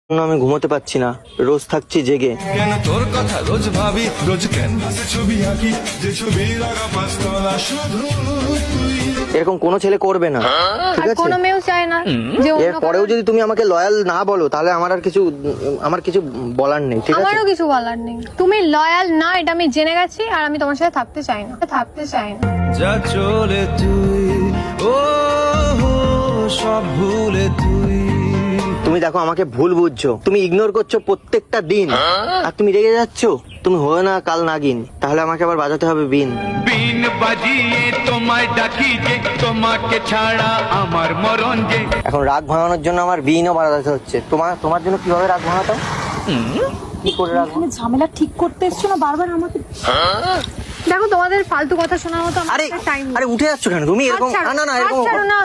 আমি ঘুমোতে পারছি না, রোজ থাকছি জেগে। কেন তোর কথা রোজ ভাবি, রোজ ক্যানভাসে ছবি আঁকি, যে ছবির আগা পাঁচতলা শুধু তুই। এরকম কোনো ছেলে করবে না, ঠিক আর আছে? কোনো মেয়েও চায় না যে এর পরেও যদি তুমি আমাকে লয়াল না বলো তাহলে আমার কিছু বলার নেই, ঠিক আছে? আমারও কিছু বলার নেই। তুমি লয়াল না এটা আমি জেনে গেছি, আর আমি তোমার সাথে থাকতে চাই না। যা চলে তুই, ও সব ভুলে তুই। তুমি দেখো আমাকে ভুল বুঝছো, তুমি ইগনোর করছো প্রত্যেকটা দিন, আর তুমি রেগে যাচ্ছ। তুমি হয়ে না কাল নাগিন, তাহলে আমাকে আবার বাজাতে হবে বিন। বিন বাজিয়ে তোমায় ডাকি যে, তোমাকে ছাড়া আমার মরণ যে। এখন রাগ ভাঙানোর জন্য আমার বিনও বাজাতে হচ্ছে। তোমার জন্য কিভাবে রাগ ভাঙাতাম, কি করে রাগ এখানে ঝামেলা ঠিক করতে এসছো না বারবার আমাকে? দেখো তোমাদের ফালতু কথা শোনার মতো আমার আরে টাইম আরে উঠে যাচ্ছ কেন তুমি এরকম? না না না এরকম না